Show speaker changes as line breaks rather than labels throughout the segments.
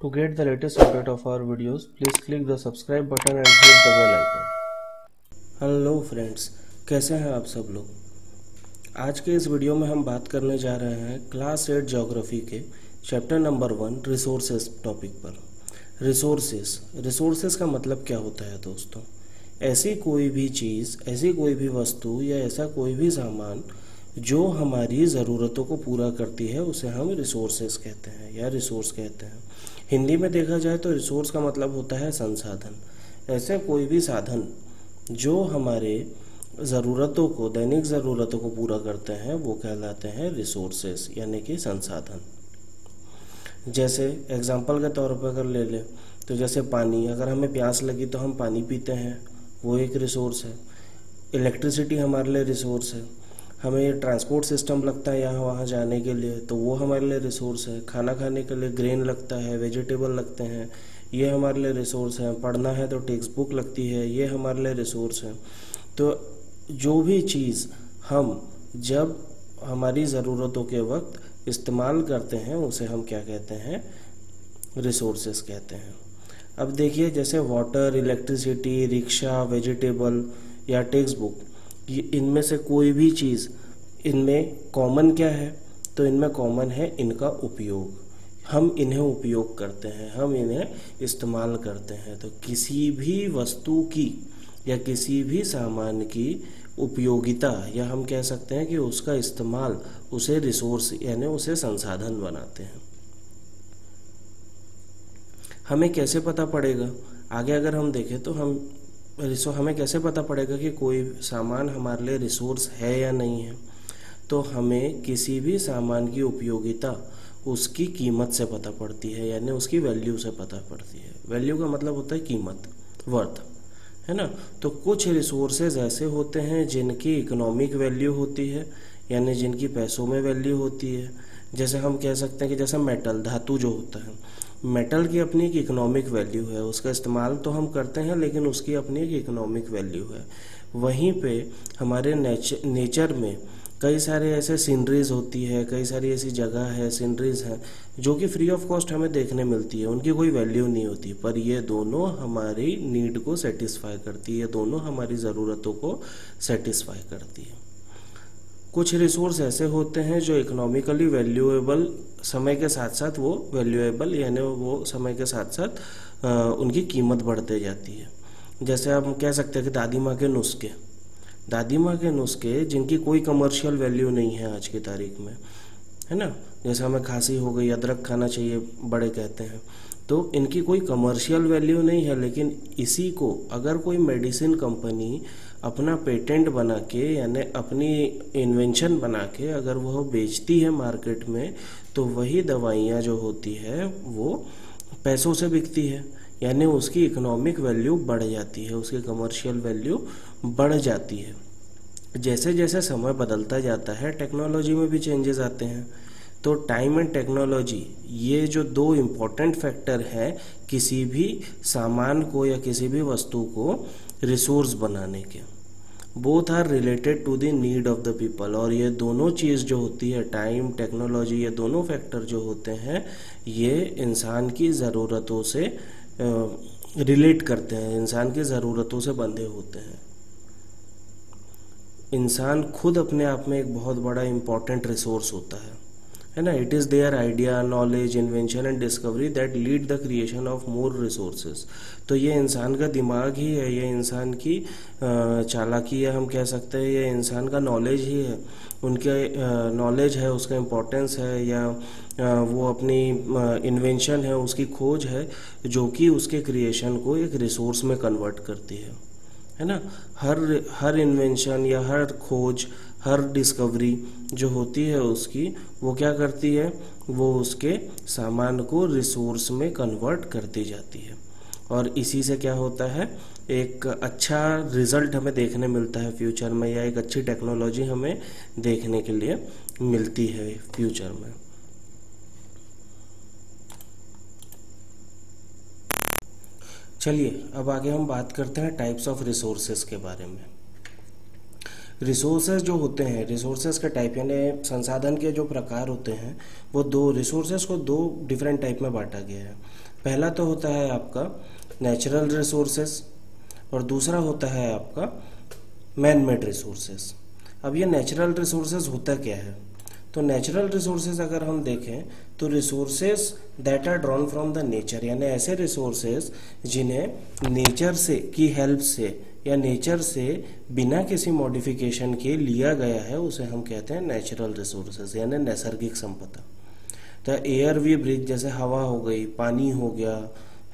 To get the latest update of our videos, please click the subscribe button and hit the bell icon. Hello friends, कैसे हैं आप सब लोग। आज के इस वीडियो में हम बात करने जा रहे हैं क्लास 8 ज्योग्राफी के चैप्टर नंबर 1 रिसोर्सेज टॉपिक पर। रिसोर्सेज का मतलब क्या होता है दोस्तों? ऐसी कोई भी चीज़, ऐसी कोई भी वस्तु या ऐसा कोई भी सामान जो हमारी ज़रूरतों को पूरा करती है उसे हम रिसोर्सेज कहते हैं या रिसोर्स कहते हैं। हिंदी में देखा जाए तो रिसोर्स का मतलब होता है संसाधन। ऐसे कोई भी साधन जो हमारे ज़रूरतों को, दैनिक ज़रूरतों को पूरा करते हैं वो कहलाते हैं रिसोर्सेज यानी कि संसाधन। जैसे एग्जांपल के तौर पर अगर ले लें तो जैसे पानी, अगर हमें प्यास लगी तो हम पानी पीते हैं, वो एक रिसोर्स है। इलेक्ट्रिसिटी हमारे लिए रिसोर्स है। हमें ट्रांसपोर्ट सिस्टम लगता है यहाँ वहाँ जाने के लिए, तो वो हमारे लिए रिसोर्स है। खाना खाने के लिए ग्रेन लगता है, वेजिटेबल लगते हैं, ये हमारे लिए रिसोर्स है। पढ़ना है तो टेक्स्ट बुक लगती है, ये हमारे लिए रिसोर्स है। तो जो भी चीज़ हम जब हमारी ज़रूरतों के वक्त इस्तेमाल करते हैं उसे हम क्या कहते हैं? रिसोर्सेज कहते हैं। अब देखिए, जैसे वाटर, इलेक्ट्रिसिटी, रिक्शा, वेजिटेबल या टेक्स्ट बुक, ये इनमें से कोई भी चीज़, इनमें कॉमन क्या है? तो इनमें कॉमन है इनका उपयोग। हम इन्हें उपयोग करते हैं, हम इन्हें इस्तेमाल करते हैं। तो किसी भी वस्तु की या किसी भी सामान की उपयोगिता, या हम कह सकते हैं कि उसका इस्तेमाल, उसे रिसोर्स यानी उसे संसाधन बनाते हैं। हमें कैसे पता पड़ेगा? आगे अगर हम देखें तो हमें कैसे पता पड़ेगा कि कोई सामान हमारे लिए रिसोर्स है या नहीं है? तो हमें किसी भी सामान की उपयोगिता उसकी कीमत से पता पड़ती है, यानी उसकी वैल्यू से पता पड़ती है। वैल्यू का मतलब होता है कीमत, वर्थ, है ना। तो कुछ रिसोर्सेज ऐसे होते हैं जिनकी इकोनॉमिक वैल्यू होती है, यानी जिनकी पैसों में वैल्यू होती है। जैसे हम कह सकते हैं कि जैसे मेटल, धातु जो होता है, मेटल की अपनी एक इकोनॉमिक वैल्यू है। उसका इस्तेमाल तो हम करते हैं लेकिन उसकी अपनी एक इकोनॉमिक वैल्यू है। वहीं पे हमारे नेचर में कई सारे ऐसे सीनरीज होती है, कई सारी ऐसी जगह है, सीनरीज हैं जो कि फ्री ऑफ कॉस्ट हमें देखने मिलती है, उनकी कोई वैल्यू नहीं होती, पर ये दोनों हमारी नीड को सेटिस्फाई करती है, दोनों हमारी ज़रूरतों को सेटिस्फाई करती है। कुछ रिसोर्स ऐसे होते हैं जो इकोनॉमिकली वैल्यूएबल, समय के साथ साथ वो वैल्यूएबल, यानी वो समय के साथ साथ उनकी कीमत बढ़ते जाती है। जैसे हम कह सकते हैं कि दादी माँ के नुस्खे जिनकी कोई कमर्शियल वैल्यू नहीं है आज की तारीख में, है ना। जैसे हमें खांसी हो गई, अदरक खाना चाहिए, बड़े कहते हैं, तो इनकी कोई कमर्शियल वैल्यू नहीं है। लेकिन इसी को अगर कोई मेडिसिन कंपनी अपना पेटेंट बना के, यानी अपनी इन्वेंशन बना के अगर वह बेचती है मार्केट में, तो वही दवाइयाँ जो होती है वो पैसों से बिकती है, यानी उसकी इकोनॉमिक वैल्यू बढ़ जाती है, उसकी कमर्शियल वैल्यू बढ़ जाती है। जैसे जैसे समय बदलता जाता है, टेक्नोलॉजी में भी चेंजेस आते हैं। तो टाइम एंड टेक्नोलॉजी, ये जो दो इम्पोर्टेंट फैक्टर हैं किसी भी सामान को या किसी भी वस्तु को रिसोर्स बनाने के, both are related to the need of the people. और ये दोनों चीज़ जो होती है, टाइम, टेक्नोलॉजी, ये दोनों फैक्टर जो होते हैं, ये इंसान की ज़रूरतों से रिलेट करते हैं, इंसान की ज़रूरतों से बंधे होते हैं। इंसान खुद अपने आप में एक बहुत बड़ा इम्पॉर्टेंट रिसोर्स होता है ना। It is their idea, knowledge, invention and discovery that lead the creation of more resources. तो ये इंसान का दिमाग ही है, ये इंसान की चालाकी है, हम कह सकते हैं ये इंसान का नॉलेज ही है, उनके नॉलेज है, उसका इम्पोर्टेंस है, या वो अपनी इन्वेंशन है, उसकी खोज है, जो कि उसके क्रिएशन को एक रिसोर्स में कन्वर्ट करती है ना। हर इन्वेंशन या हर खोज, हर डिस्कवरी जो होती है उसकी, वो क्या करती है? वो उसके सामान को रिसोर्स में कन्वर्ट करती जाती है। और इसी से क्या होता है? एक अच्छा रिजल्ट हमें देखने मिलता है फ्यूचर में, या एक अच्छी टेक्नोलॉजी हमें देखने के लिए मिलती है फ्यूचर में। चलिए अब आगे हम बात करते हैं टाइप्स ऑफ रिसोर्सेज के बारे में। रिसोर्सेज जो होते हैं, रिसोर्सेज के टाइप यानी संसाधन के जो प्रकार होते हैं, वो दो रिसोर्सेज को दो डिफरेंट टाइप में बांटा गया है। पहला तो होता है आपका नेचुरल रिसोर्सेज और दूसरा होता है आपका मैन मेड रिसोर्सेज। अब ये नेचुरल रिसोर्सेज होता क्या है? तो नेचुरल रिसोर्सेज अगर हम देखें तो resources that are drawn from the nature, यानी ऐसे रिसोर्सेज जिन्हें नेचर से की हेल्प से या नेचर से बिना किसी मॉडिफिकेशन के लिया गया है, उसे हम कहते हैं नेचुरल रिसोर्सेज यानी नैसर्गिक संपदा। तो एयर वी ब्रीथ, जैसे हवा हो गई, पानी हो गया,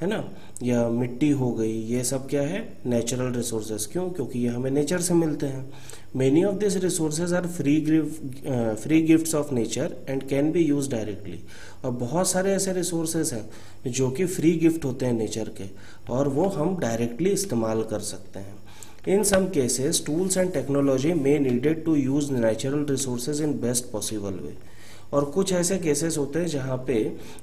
है ना, या मिट्टी हो गई, ये सब क्या है? Natural resources. क्यों? क्योंकि ये हमें नेचर से मिलते हैं। Many of this resources are free gifts of nature and can be use directly. और बहुत सारे ऐसे रिसोर्सेज हैं जो कि फ्री गिफ्ट होते हैं नेचर के, और वो हम डायरेक्टली इस्तेमाल कर सकते हैं। In some cases tools and technology may needed to use natural resources in best possible way. और कुछ ऐसे केसेस होते हैं जहाँ पे,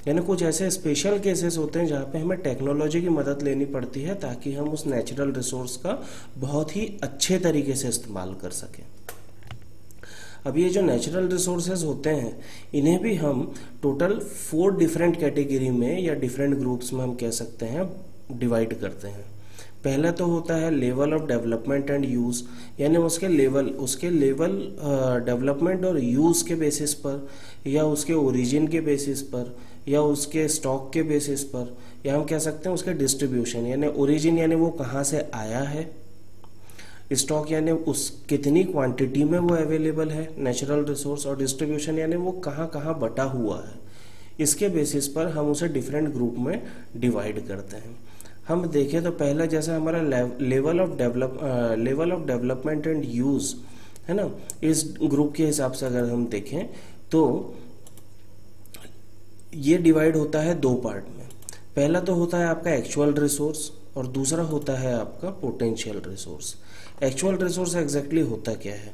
यानी कुछ ऐसे स्पेशल केसेस होते हैं जहाँ पे हमें टेक्नोलॉजी की मदद लेनी पड़ती है ताकि हम उस नेचुरल रिसोर्स का बहुत ही अच्छे तरीके से इस्तेमाल कर सकें। अब ये जो नेचुरल रिसोर्सेज होते हैं, इन्हें भी हम टोटल 4 डिफरेंट कैटेगरी में या डिफरेंट ग्रुप्स में हम कह सकते हैं डिवाइड करते हैं। पहला तो होता है level of development and use, यानी उसके लेवल डेवलपमेंट और यूज़ के बेसिस पर, या उसके ओरिजिन के बेसिस पर, या उसके स्टॉक के बेसिस पर, या हम कह सकते हैं उसके डिस्ट्रीब्यूशन, यानी ओरिजिन यानी वो कहाँ से आया है, स्टॉक यानी उस कितनी क्वांटिटी में वो अवेलेबल है नेचुरल रिसोर्स, और डिस्ट्रीब्यूशन यानी वो कहाँ कहाँ बटा हुआ है। इसके बेसिस पर हम उसे डिफरेंट ग्रुप में डिवाइड करते हैं। हम देखें तो पहला जैसे हमारा level of development and use है ना, इस ग्रुप के हिसाब से अगर हम देखें तो ये डिवाइड होता है 2 पार्ट में। पहला तो होता है आपका एक्चुअल रिसोर्स और दूसरा होता है आपका potential resource. Actual resource exactly होता क्या है?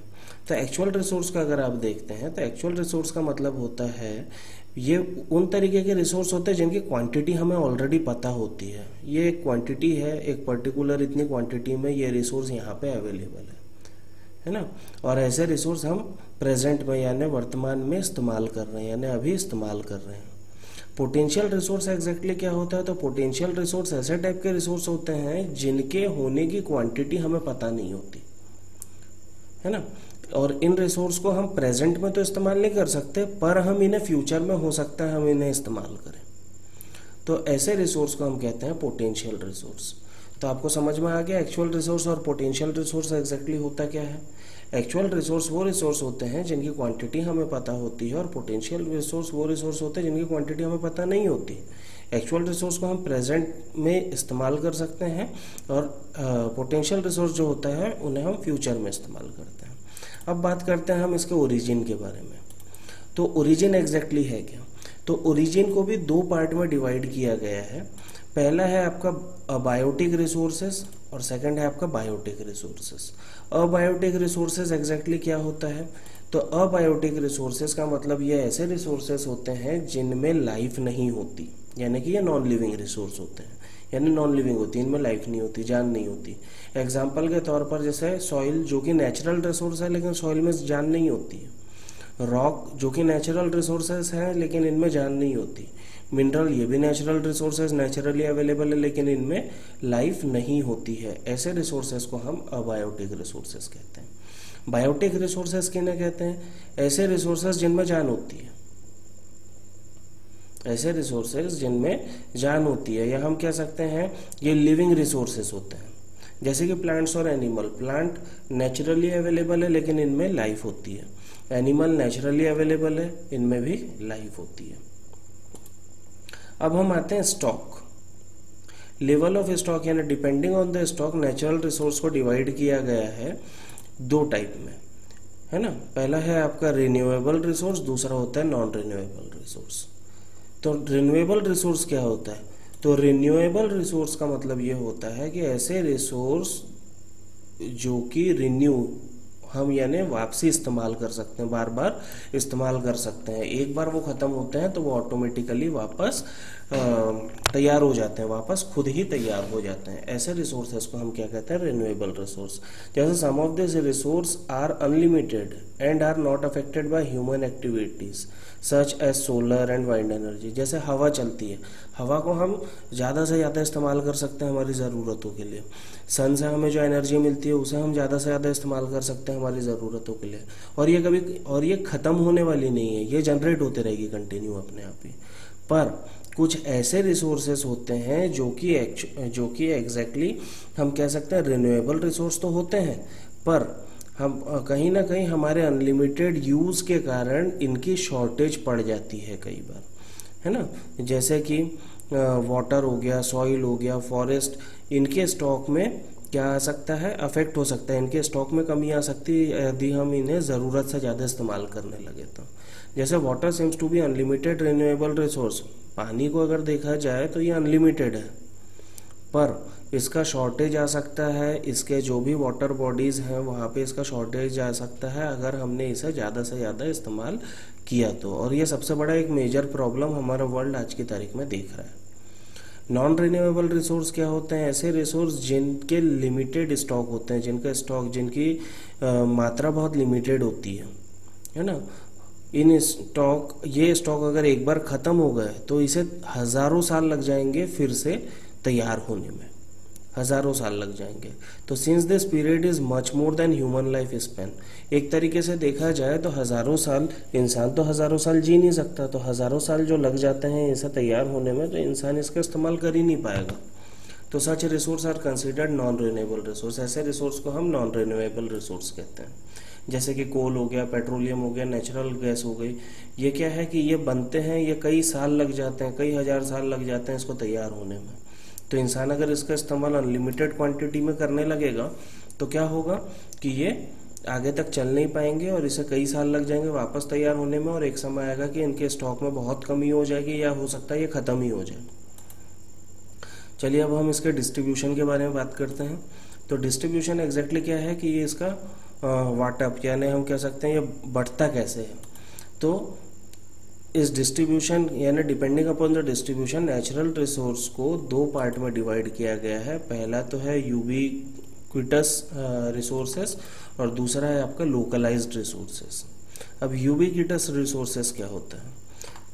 तो एक्चुअल रिसोर्स का अगर आप देखते हैं तो एक्चुअल रिसोर्स का मतलब होता है ये उन तरीके के रिसोर्स होते हैं जिनकी क्वांटिटी हमें ऑलरेडी पता होती है। ये एक क्वांटिटी है, एक पर्टिकुलर इतनी क्वांटिटी में ये रिसोर्स यहाँ पे अवेलेबल है ना, और ऐसे रिसोर्स हम प्रेजेंट में यानी वर्तमान में इस्तेमाल कर रहे हैं, यानी अभी इस्तेमाल कर रहे हैं। पोटेंशियल रिसोर्स एग्जैक्टली क्या होता है? तो पोटेंशियल रिसोर्स ऐसे टाइप के रिसोर्स होते हैं जिनके होने की क्वांटिटी हमें पता नहीं होती, है ना, और इन रिसोर्स को हम प्रेजेंट में तो इस्तेमाल नहीं कर सकते, पर हम इन्हें फ्यूचर में हो सकता है हम इन्हें इस्तेमाल करें। तो ऐसे रिसोर्स को हम कहते हैं पोटेंशियल रिसोर्स। तो आपको समझ में आ गया एक्चुअल रिसोर्स और पोटेंशियल रिसोर्स एग्जैक्टली होता क्या है। एक्चुअल रिसोर्स वो रिसोर्स होते हैं जिनकी क्वांटिटी हमें पता होती है, और पोटेंशियल रिसोर्स वो रिसोर्स होते हैं जिनकी क्वांटिटी हमें पता नहीं होती। एक्चुअल रिसोर्स को हम प्रेजेंट में इस्तेमाल कर सकते हैं, और पोटेंशियल रिसोर्स जो होता है उन्हें हम फ्यूचर में इस्तेमाल करते हैं। अब बात करते हैं हम इसके ओरिजिन के बारे में। तो ओरिजिन एग्जैक्टली है क्या? तो ओरिजिन को भी 2 पार्ट में डिवाइड किया गया है। पहला है आपका अबायोटिक रिसोर्सेज और सेकंड है आपका biotic resources. Abiotic resources exactly क्या होता है? तो अबायोटिक रिसोर्सेज का मतलब ये ऐसे रिसोर्सेज होते हैं जिनमें लाइफ नहीं होती, यानी कि ये नॉन लिविंग रिसोर्स होते हैं, यानी नॉन लिविंग होती है, इनमें लाइफ नहीं होती, जान नहीं होती। एग्जाम्पल के तौर पर जैसे सॉइल जो कि नेचुरल रिसोर्स है लेकिन सॉइल में जान नहीं होती है। रॉक जो कि नेचुरल रिसोर्सेज है लेकिन इनमें जान नहीं होती। मिनरल ये भी नेचुरल रिसोर्सेज नेचुरली अवेलेबल है लेकिन इनमें लाइफ नहीं होती है। ऐसे रिसोर्सेज को हम अबायोटिक रिसोर्सेज कहते हैं। बायोटिक रिसोर्सेज किन्हें कहते हैं? ऐसे रिसोर्सेज जिनमें जान होती है, ऐसे रिसोर्सेज जिनमें जान होती है, या हम कह सकते हैं ये लिविंग रिसोर्सेज होते हैं, जैसे कि प्लांट्स और एनिमल। प्लांट नेचुरली अवेलेबल है लेकिन इनमें लाइफ होती है, एनिमल नेचुरली अवेलेबल है, इनमें भी लाइफ होती है। अब हम आते हैं स्टॉक। लेवल ऑफ स्टॉक यानी depending on the stock natural resource को डिवाइड किया गया है 2 टाइप में, है ना। पहला है आपका रिन्यूएबल रिसोर्स, दूसरा होता है नॉन रिन्यूएबल रिसोर्स। तो रिन्यूएबल रिसोर्स क्या होता है? तो रिन्यूएबल रिसोर्स का मतलब ये होता है कि ऐसे रिसोर्स जो कि रिन्यू हम यानी वापसी इस्तेमाल कर सकते हैं, बार बार इस्तेमाल कर सकते हैं। एक बार वो ख़त्म होते हैं तो वो ऑटोमेटिकली वापस तैयार हो जाते हैं, वापस खुद ही तैयार हो जाते हैं। ऐसे रिसोर्सेज को हम क्या कहते हैं, रिन्यूएबल रिसोर्स। जैसे some of this resource are unlimited and are not affected by human activities such as solar and wind energy. जैसे हवा चलती है, हवा को हम ज़्यादा से ज़्यादा इस्तेमाल कर सकते हैं हमारी ज़रूरतों के लिए। सन से हमें जो एनर्जी मिलती है उसे हम ज़्यादा से ज़्यादा इस्तेमाल कर सकते हैं हमारी ज़रूरतों के लिए। और ये ख़त्म होने वाली नहीं है, ये जनरेट होते रहेगी कंटिन्यू अपने आप ही। पर कुछ ऐसे रिसोर्सेज होते हैं जो कि एग्जैक्टली हम कह सकते हैं रिन्यूएबल रिसोर्स तो होते हैं, पर हम कहीं ना कहीं हमारे अनलिमिटेड यूज़ के कारण इनकी शॉर्टेज पड़ जाती है कई बार, है ना। जैसे कि वाटर हो गया, सॉइल हो गया, फॉरेस्ट, इनके स्टॉक में क्या आ सकता है, अफेक्ट हो सकता है, इनके स्टॉक में कमी आ सकती है यदि हम इन्हें ज़रूरत से ज़्यादा इस्तेमाल करने लगे तो। जैसे water seems to be unlimited renewable resource, पानी को अगर देखा जाए तो ये अनलिमिटेड है, पर इसका शॉर्टेज आ सकता है, इसके जो भी वाटर बॉडीज़ हैं वहाँ पे इसका शॉर्टेज आ सकता है अगर हमने इसे ज़्यादा से ज़्यादा इस्तेमाल किया तो। और ये सबसे बड़ा एक मेजर प्रॉब्लम हमारा वर्ल्ड आज की तारीख में देख रहा है। नॉन रिन्यूएबल रिसोर्स क्या होते हैं, ऐसे रिसोर्स जिनके लिमिटेड स्टॉक होते हैं, जिनकी मात्रा बहुत लिमिटेड होती है ना। ये स्टॉक अगर एक बार ख़त्म हो गए तो इसे हज़ारों साल लग जाएंगे फिर से तैयार होने में, हज़ारों साल लग जाएंगे। तो since this period is much more than human life span, एक तरीके से देखा जाए तो हज़ारों साल, इंसान तो हज़ारों साल जी नहीं सकता, तो हज़ारों साल जो लग जाते हैं इसे तैयार होने में, तो इंसान इसका इस्तेमाल कर ही नहीं पाएगा। तो such resource are considered non renewable resource, ऐसे रिसोर्स को हम नॉन रिन्यूएबल रिसोर्स कहते हैं। जैसे कि कोल हो गया, पेट्रोलियम हो गया, नेचुरल गैस हो गई, ये क्या है कि ये बनते हैं, ये कई साल लग जाते हैं, कई हज़ार साल लग जाते हैं इसको तैयार होने में। तो इंसान अगर इसका इस्तेमाल अनलिमिटेड क्वांटिटी में करने लगेगा तो क्या होगा कि ये आगे तक चल नहीं पाएंगे और इसे कई साल लग जाएंगे वापस तैयार होने में, और एक समय आएगा कि इनके स्टॉक में बहुत कमी हो जाएगी या हो सकता है ये ख़त्म ही हो जाए। चलिए अब हम इसके डिस्ट्रीब्यूशन के बारे में बात करते हैं। तो डिस्ट्रीब्यूशन एग्जैक्टली क्या है कि ये इसका वाटअप, यानी हम कह सकते हैं ये बढ़ता कैसे है। तो इस डिस्ट्रीब्यूशन यानी depending upon the distribution, natural resource को दो पार्ट में डिवाइड किया गया है। पहला तो है यूबिक्विटस रिसोर्सेस और दूसरा है आपका लोकलाइज्ड रिसोर्सेस। अब यूबिक्विटस रिसोर्सेस क्या होता है,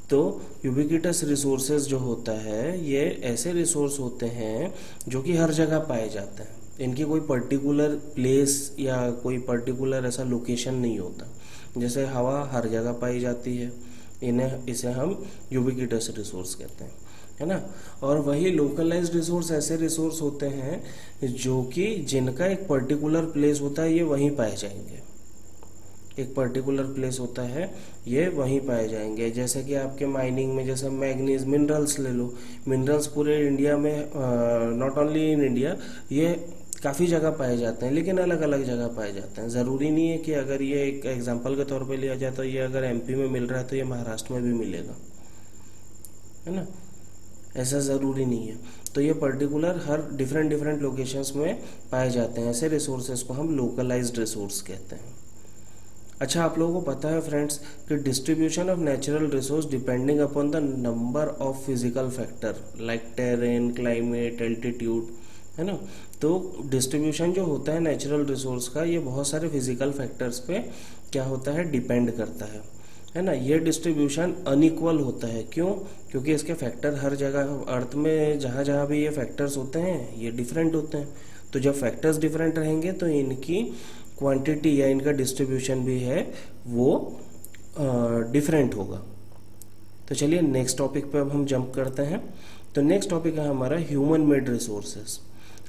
तो यूबिक्विटस रिसोर्सेज जो होता है ये ऐसे रिसोर्स होते हैं जो कि हर जगह पाए जाते हैं, इनकी कोई पर्टिकुलर प्लेस या कोई पर्टिकुलर ऐसा लोकेशन नहीं होता। जैसे हवा हर जगह पाई जाती है, इसे हम यूबिक्विटस रिसोर्स कहते हैं, है ना। और वही लोकलाइज्ड रिसोर्स ऐसे रिसोर्स होते हैं जो कि जिनका एक पर्टिकुलर प्लेस होता है, ये वहीं पाए जाएंगे, एक पर्टिकुलर प्लेस होता है ये वहीं पाए जाएंगे। जैसे कि आपके माइनिंग में जैसे मैग्नीज मिनरल्स ले लो, मिनरल्स पूरे इंडिया में, नॉट ओनली इन इंडिया, ये काफ़ी जगह पाए जाते हैं, लेकिन अलग अलग जगह पाए जाते हैं। ज़रूरी नहीं है कि अगर ये एक एग्जांपल के तौर पे लिया जाए तो ये अगर एमपी में मिल रहा है तो ये महाराष्ट्र में भी मिलेगा, है ना, ऐसा ज़रूरी नहीं है। तो ये पर्टिकुलर हर डिफरेंट लोकेशंस में पाए जाते हैं। ऐसे रिसोर्सेज को हम लोकलाइज्ड रिसोर्स कहते हैं। अच्छा, आप लोगों को पता है फ्रेंड्स कि distribution of natural resource depending upon the number of physical factor like terrain, climate, altitude, है ना। तो डिस्ट्रीब्यूशन जो होता है नेचुरल रिसोर्स का, ये बहुत सारे फिजिकल फैक्टर्स पे क्या होता है, डिपेंड करता है ना। ये डिस्ट्रीब्यूशन अनइक्वल होता है, क्यों? क्योंकि इसके फैक्टर हर जगह अर्थ में जहाँ जहाँ भी ये फैक्टर्स होते हैं ये डिफरेंट होते हैं। तो जब फैक्टर्स डिफरेंट रहेंगे तो इनकी क्वांटिटी या इनका डिस्ट्रीब्यूशन भी है वो डिफरेंट होगा। तो चलिए नेक्स्ट टॉपिक पे अब हम जंप करते हैं। तो नेक्स्ट टॉपिक है हमारा ह्यूमन मेड रिसोर्सेज।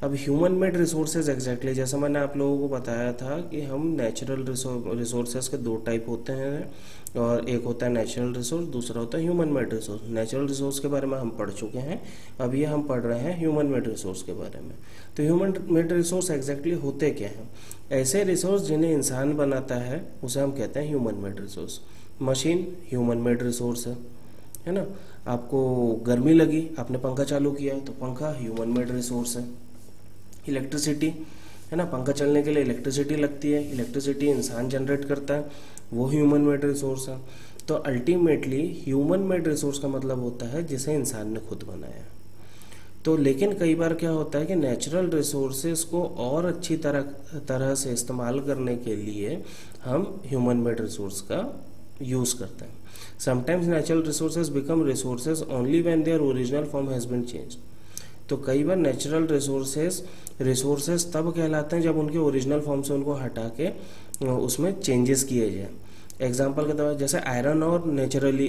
अब ह्यूमन मेड रिसोर्सेज एग्जैक्टली जैसा मैंने आप लोगों को बताया था कि हम नेचुरल रिसोर्सेज के दो टाइप होते हैं, और एक होता है नेचुरल रिसोर्स, दूसरा होता है human made resource. Natural resource के बारे में हम पढ़ चुके हैं, अब ये हम पढ़ रहे हैं ह्यूमन मेड रिसोर्स के बारे में। तो ह्यूमन मेड रिसोर्स एग्जैक्टली होते क्या हैं? ऐसे रिसोर्स जिन्हें इंसान बनाता है उसे हम कहते हैं human made resource. Machine human made resource है ना। आपको गर्मी लगी, आपने पंखा चालू किया तो पंखा ह्यूमन मेड रिसोर्स है। इलेक्ट्रिसिटी है ना, पंखा चलने के लिए इलेक्ट्रिसिटी लगती है, इलेक्ट्रिसिटी इंसान जनरेट करता है, वो ह्यूमन मेड रिसोर्स है। तो अल्टीमेटली ह्यूमन मेड रिसोर्स का मतलब होता है जिसे इंसान ने खुद बनाया। तो लेकिन कई बार क्या होता है कि नेचुरल रिसोर्सेज को और अच्छी तरह से इस्तेमाल करने के लिए हम ह्यूमन मेड रिसोर्स का यूज़ करते हैं। Sometimes natural resources become resources only when their original form has been changed. तो कई बार नेचुरल रिसोर्सेज तब कहलाते हैं जब उनके ओरिजिनल फॉर्म से उनको हटा के उसमें चेंजेस किए जाए। एग्जाम्पल के तौर पर जैसे आयरन और नेचुरली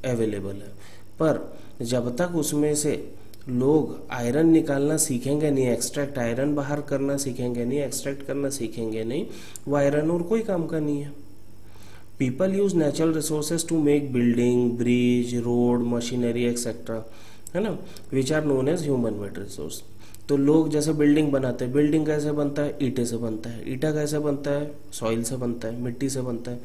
अवेलेबल है, पर जब तक उसमें से लोग आयरन निकालना सीखेंगे नहीं, एक्सट्रैक्ट आयरन बाहर करना सीखेंगे नहीं, एक्सट्रैक्ट करना सीखेंगे नहीं, वो आयरन और कोई काम का नहीं है। People use natural resources to make building, bridge, road, machinery etcetera, है ना, which are known as human made resource. तो लोग जैसे बिल्डिंग बनाते हैं, बिल्डिंग कैसे बनता है? ईंटे से बनता है। ईंटा कैसे बनता है? सॉइल से बनता है, मिट्टी से बनता है।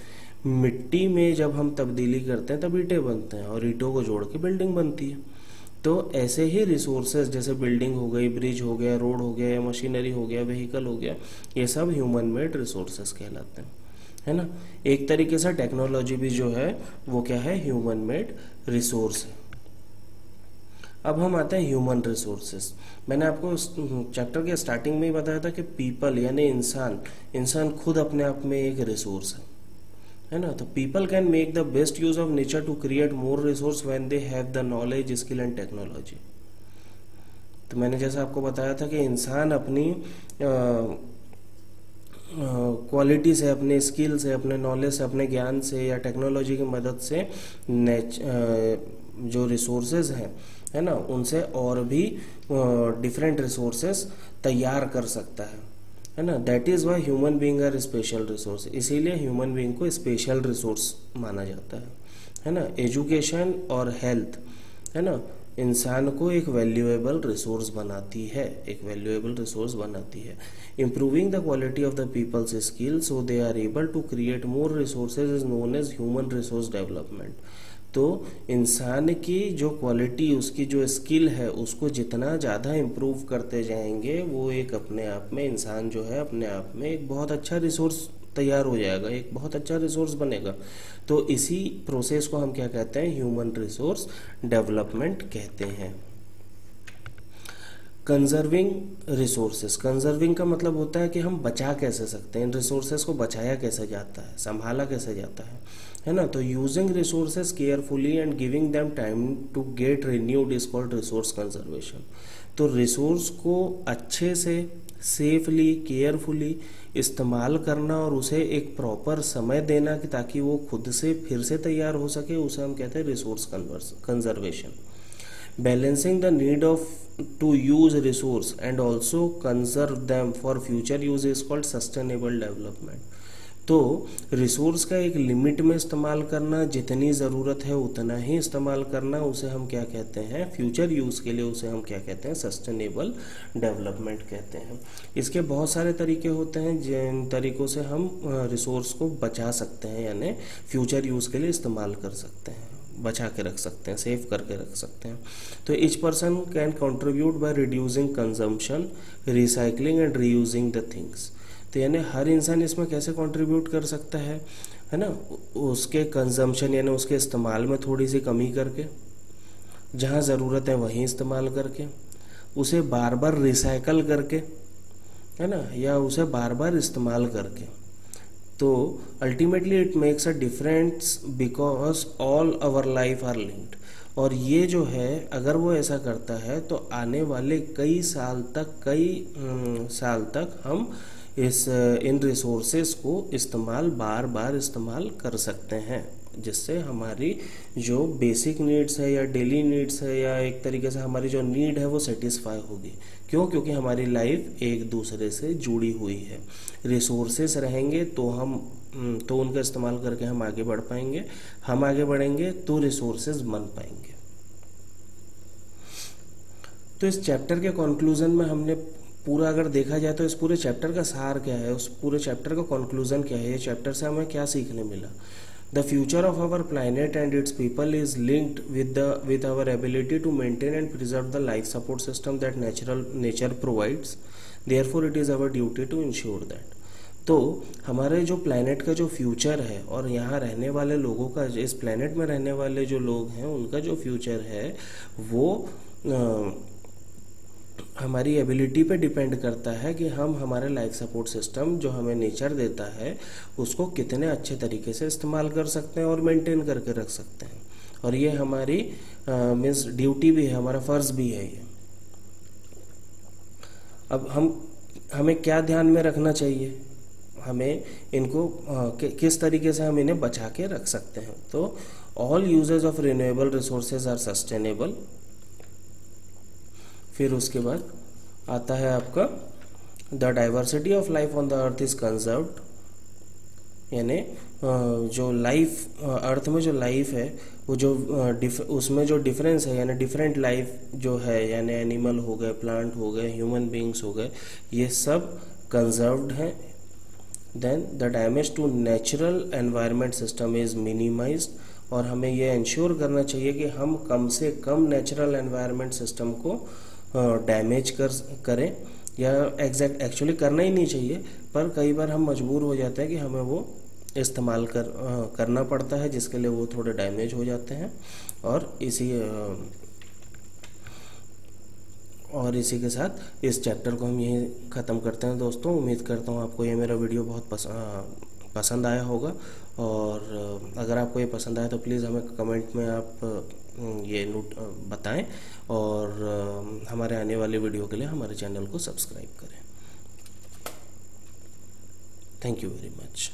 मिट्टी में जब हम तब्दीली करते हैं तब ईंटें बनते हैं और ईंटों को जोड़ के बिल्डिंग बनती है। तो ऐसे ही रिसोर्सेज जैसे बिल्डिंग हो गई, ब्रिज हो गया, रोड हो गया, मशीनरी हो गया, व्हीकल हो गया, ये सब ह्यूमन मेड रिसोर्सेज कहलाते हैं, है ना। एक तरीके से टेक्नोलॉजी भी जो है वो क्या है? ह्यूमन मेड रिसोर्स है। अब हम आते हैं ह्यूमन रिसोर्सेज। मैंने आपको चैप्टर के स्टार्टिंग में ही बताया था कि पीपल यानी इंसान खुद अपने आप में एक रिसोर्स है ना। तो people can make the best use of nature to create more resource when they have the knowledge, skill and technology. तो मैंने जैसा आपको बताया था कि इंसान अपनी क्वालिटी से, अपने स्किल से, अपने नॉलेज से, अपने ज्ञान से या टेक्नोलॉजी की मदद से जो रिसोर्सेज हैं, है ना, उनसे और भी डिफरेंट रिसोर्सेज तैयार कर सकता है ना। That is why human being are special resource. इसीलिए ह्यूमन बीइंग को स्पेशल रिसोर्स माना जाता है ना। एजुकेशन और हेल्थ, है ना, इंसान को एक वैल्यूएबल रिसोर्स बनाती है, improving the quality of the people's skill so they are able to create more resources is known as human resource development. तो इंसान की जो क्वालिटी, उसकी जो स्किल है, उसको जितना ज़्यादा इम्प्रूव करते जाएंगे, वो एक अपने आप में, इंसान जो है अपने आप में एक बहुत अच्छा रिसोर्स तैयार हो जाएगा, एक बहुत अच्छा रिसोर्स बनेगा। तो इसी प्रोसेस को हम क्या कहते हैं? ह्यूमन रिसोर्स डेवलपमेंट कहते हैं। Conserving resources. कंजर्विंग का मतलब होता है कि हम बचा कैसे सकते हैं, इन रिसोर्सेस को बचाया कैसे जाता है, संभाला कैसे जाता है ना। तो using resources carefully and giving them time to get renewed is called resource conservation. तो रिसोर्स को अच्छे से, सेफली, केयरफुली इस्तेमाल करना और उसे एक प्रॉपर समय देना कि ताकि वो खुद से फिर से तैयार हो सके, उसे हम कहते हैं resource conservation. Balancing the need of to use resource and also conserve them for future use is called sustainable development. तो रिसोर्स का एक लिमिट में इस्तेमाल करना, जितनी ज़रूरत है उतना ही इस्तेमाल करना, उसे हम क्या कहते हैं? फ्यूचर यूज़ के लिए उसे हम क्या कहते हैं? सस्टेनेबल डेवलपमेंट कहते हैं। इसके बहुत सारे तरीके होते हैं जिन तरीक़ों से हम रिसोर्स को बचा सकते हैं, यानी फ्यूचर यूज़ के लिए इस्तेमाल कर सकते हैं, बचा के रख सकते हैं, सेव करके रख सकते हैं। तो each person can contribute by reducing consumption, recycling and reusing the things. तो यानी हर इंसान इसमें कैसे कंट्रीब्यूट कर सकता है ना, उसके कंजम्पशन यानी उसके इस्तेमाल में थोड़ी सी कमी करके, जहाँ ज़रूरत है वहीं इस्तेमाल करके, उसे बार बार रिसाइकल करके, है ना, या उसे बार बार इस्तेमाल करके। तो ultimately it makes a difference because all our life are linked. और ये जो है, अगर वो ऐसा करता है तो आने वाले कई साल तक हम इन रिसोर्सेस को बार बार इस्तेमाल कर सकते हैं, जिससे हमारी जो बेसिक नीड्स है या डेली नीड्स है या एक तरीके से हमारी जो नीड है वो सेटिस्फाई होगी। क्यों? क्योंकि हमारी लाइफ एक दूसरे से जुड़ी हुई है। रिसोर्सेस रहेंगे तो उनका इस्तेमाल करके हम आगे बढ़ पाएंगे, हम आगे बढ़ेंगे तो रिसोर्सेज बन पाएंगे। तो इस चैप्टर के कंक्लूजन में हमने पूरा अगर देखा जाए तो इस पूरे चैप्टर का सार क्या है, उस पूरे चैप्टर का कंक्लूजन क्या है, ये चैप्टर से हमें क्या सीखने मिला। The future of our planet and its people is linked with our ability to maintain and preserve the life support system that nature provides. Therefore, it is our duty to ensure that. तो हमारे जो planet का जो future है और यहाँ रहने वाले लोगों का, इस प्लैनेट में रहने वाले जो लोग हैं उनका जो फ्यूचर है वो हमारी एबिलिटी पे डिपेंड करता है कि हम हमारे लाइफ सपोर्ट सिस्टम जो हमें नेचर देता है उसको कितने अच्छे तरीके से इस्तेमाल कर सकते हैं और मेंटेन करके रख सकते हैं। और ये हमारी मीन्स ड्यूटी भी है, हमारा फ़र्ज़ भी है ये। अब हमें क्या ध्यान में रखना चाहिए, हमें इनको किस तरीके से हम इन्हें बचा के रख सकते हैं। तो all usages of renewable resources are sustainable. फिर उसके बाद आता है आपका the diversity of life on the earth is conserved, यानी जो लाइफ अर्थ में जो लाइफ है वो जो उसमें जो डिफरेंस है, यानी डिफरेंट लाइफ जो है, यानी एनिमल हो गए, प्लांट हो गए, ह्यूमन बींग्स हो गए, ये सब कंजर्व्ड हैं। Then the damage to natural environment system is minimised, और हमें ये इंश्योर करना चाहिए कि हम कम से कम नेचुरल एनवायरनमेंट सिस्टम को डैमेज करें, या एक्चुअली करना ही नहीं चाहिए, पर कई बार हम मजबूर हो जाते हैं कि हमें वो इस्तेमाल करना पड़ता है, जिसके लिए वो थोड़े डैमेज हो जाते हैं। और इसी के साथ इस चैप्टर को हम यहीं ख़त्म करते हैं दोस्तों। उम्मीद करता हूँ आपको ये मेरा वीडियो बहुत पसंद आया होगा, और अगर आपको ये पसंद आया तो प्लीज़ हमें कमेंट में आप ये नोट बताएं, और हमारे आने वाले वीडियो के लिए हमारे चैनल को सब्सक्राइब करें। Thank you very much.